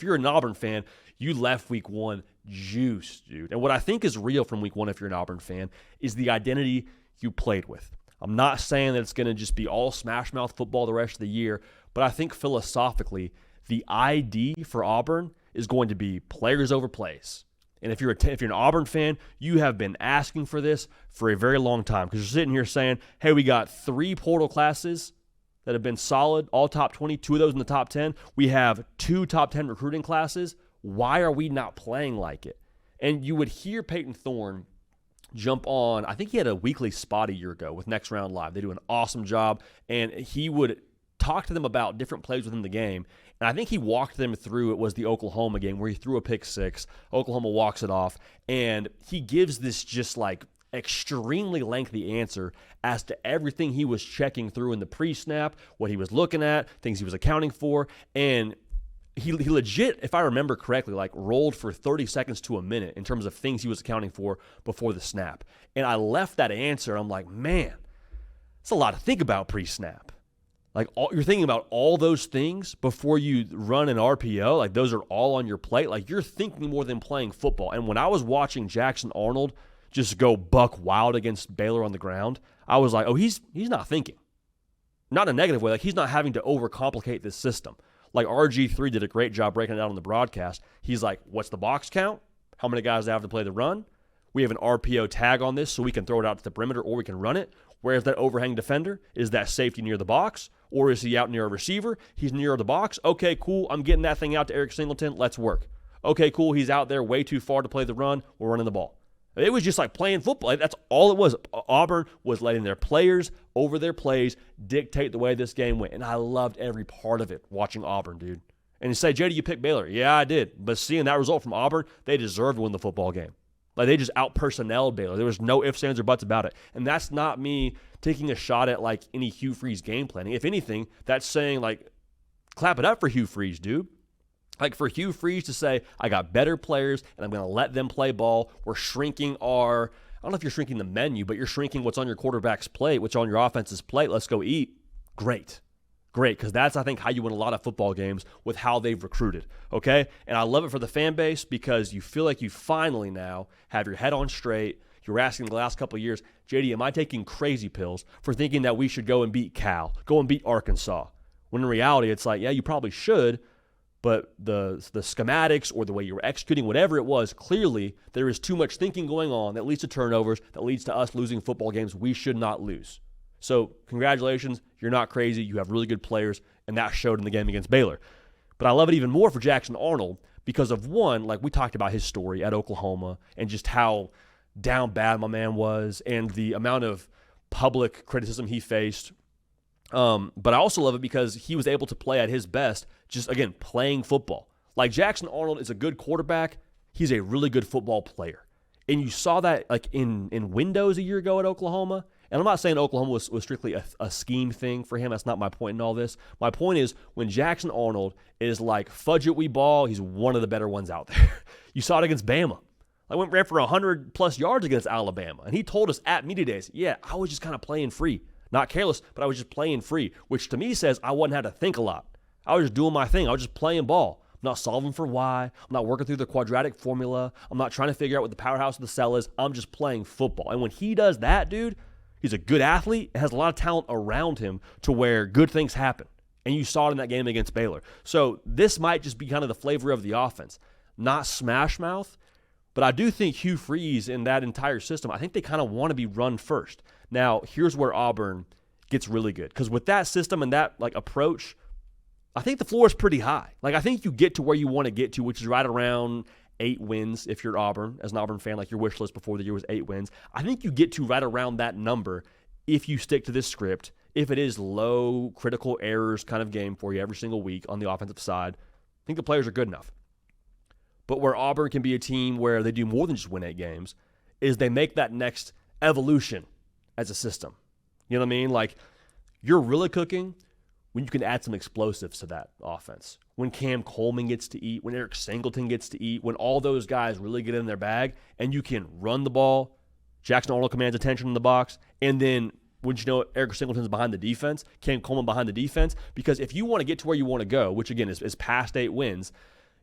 if you're an Auburn fan, you left week one juiced, dude. And what I think is real from week one, if you're an Auburn fan, is the identity you played with. I'm not saying that it's going to just be all smash mouth football the rest of the year, but I think philosophically, the ID for Auburn is going to be players over plays. And if you're an Auburn fan, you have been asking for this for a very long time, because you're sitting here saying, hey, we got 3 portal classes that have been solid, all top 20, 2 of those in the top 10. We have 2 top 10 recruiting classes. Why are we not playing like it? And you would hear Peyton Thorne jump on, I think he had a weekly spot a year ago with Next Round Live. They do an awesome job, and he would talk to them about different plays within the game. And I think he walked them through, it was the Oklahoma game where he threw a pick 6. Oklahoma walks it off, and he gives this just like extremely lengthy answer as to everything he was checking through in the pre-snap, what he was looking at, things he was accounting for, and he legit, if I remember correctly, like rolled for 30 seconds to a minute in terms of things he was accounting for before the snap. And I left that answer, I'm like, man, it's a lot to think about pre-snap. Like, you're thinking about all those things before you run an RPO. Like, those are all on your plate. Like, you're thinking more than playing football. And when I was watching Jackson Arnold just go buck wild against Baylor on the ground, I was like, oh, he's not thinking. Not in a negative way. Like, he's not having to overcomplicate this system. Like, RG3 did a great job breaking it out on the broadcast. He's like, what's the box count? How many guys have to play the run? We have an RPO tag on this so we can throw it out to the perimeter or we can run it. Where's that overhang defender? Is that safety near the box? Or is he out near a receiver? He's near the box. Okay, cool. I'm getting that thing out to Eric Singleton. Let's work. Okay, cool. He's out there way too far to play the run. We're running the ball. It was just like playing football. That's all it was. Auburn was letting their players over their plays dictate the way this game went. And I loved every part of it watching Auburn, dude. And you say, JD, you picked Baylor. Yeah, I did. But seeing that result from Auburn, they deserved to win the football game. Like, they just out-personneled Baylor. There was no ifs, ands, or buts about it. And that's not me taking a shot at, like, any Hugh Freeze game planning. If anything, that's saying, like, clap it up for Hugh Freeze, dude. Like, for Hugh Freeze to say, I got better players, and I'm going to let them play ball. We're shrinking I don't know if you're shrinking the menu, but you're shrinking what's on your quarterback's plate, what's on your offense's plate. Let's go eat. Great, because that's, I think, how you win a lot of football games with how they've recruited, okay? And I love it for the fan base because you feel like you finally now have your head on straight. You were asking the last couple of years, JD, am I taking crazy pills for thinking that we should go and beat Cal, go and beat Arkansas? When in reality, it's like, yeah, you probably should, but the schematics or the way you were executing, whatever it was, clearly there is too much thinking going on that leads to turnovers, that leads to us losing football games we should not lose. So congratulations, you're not crazy. You have really good players, and that showed in the game against Baylor. But I love it even more for Jackson Arnold because of, one, like we talked about his story at Oklahoma and just how down bad my man was and the amount of public criticism he faced. But I also love it because he was able to play at his best, just, again, playing football. Like, Jackson Arnold is a good quarterback. He's a really good football player. And you saw that, like, in windows a year ago at Oklahoma. And I'm not saying Oklahoma was strictly a scheme thing for him. That's not my point in all this. My point is when Jackson Arnold is like, fudge it, we ball, he's one of the better ones out there. You saw it against Bama. I ran for 100-plus yards against Alabama. And he told us at media days, yeah, I was just kind of playing free. Not careless, but I was just playing free, which to me says I wasn't having to think a lot. I was just doing my thing. I was just playing ball. I'm not solving for why. I'm not working through the quadratic formula. I'm not trying to figure out what the powerhouse of the cell is. I'm just playing football. And when he does that, dude, he's a good athlete, has a lot of talent around him to where good things happen. And you saw it in that game against Baylor. So this might just be kind of the flavor of the offense. Not smash mouth, but I do think Hugh Freeze in that entire system, I think they kind of want to be run first. Now, here's where Auburn gets really good. Because with that system and that like approach, I think the floor is pretty high. Like, I think you get to where you want to get to, which is right around 8 wins if you're Auburn. As an Auburn fan, like your wish list before the year was 8 wins. I think you get to right around that number if you stick to this script, if it is low critical errors kind of game for you every single week on the offensive side. I think the players are good enough. But where Auburn can be a team where they do more than just win 8 games is they make that next evolution as a system. You know what I mean? Like, you're really cooking when you can add some explosives to that offense. When Cam Coleman gets to eat, when Eric Singleton gets to eat, when all those guys really get in their bag and you can run the ball, Jackson Arnold commands attention in the box, and then wouldn't you know Eric Singleton's behind the defense, Cam Coleman behind the defense, because if you want to get to where you want to go, which again is past 8 wins,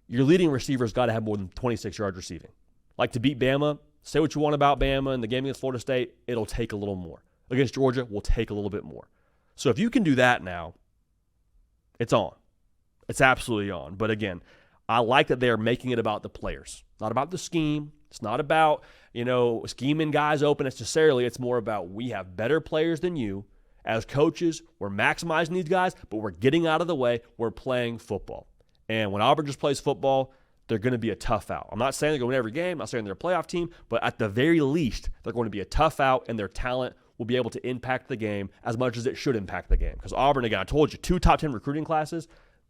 your leading receiver's got to have more than 26 yards receiving. Like, to beat Bama, say what you want about Bama and the game against Florida State, it'll take a little more. Against Georgia, will take a little bit more. So if you can do that now, it's on. It's absolutely on. But again, I like that they are making it about the players, not about the scheme. It's not about, scheming guys open necessarily. It's more about, we have better players than you. As coaches, we're maximizing these guys, but we're getting out of the way. We're playing football. And when Auburn just plays football, they're going to be a tough out. I'm not saying they're going to win every game. I'm not saying they're a playoff team. But at the very least, they're going to be a tough out, and their talent will be able to impact the game as much as it should impact the game. Because Auburn, again, I told you, 2 top 10 recruiting classes,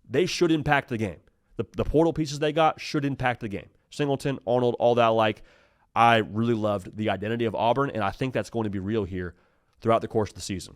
they should impact the game. The portal pieces they got should impact the game. Singleton, Arnold, all that. I really loved the identity of Auburn, and I think that's going to be real here throughout the course of the season.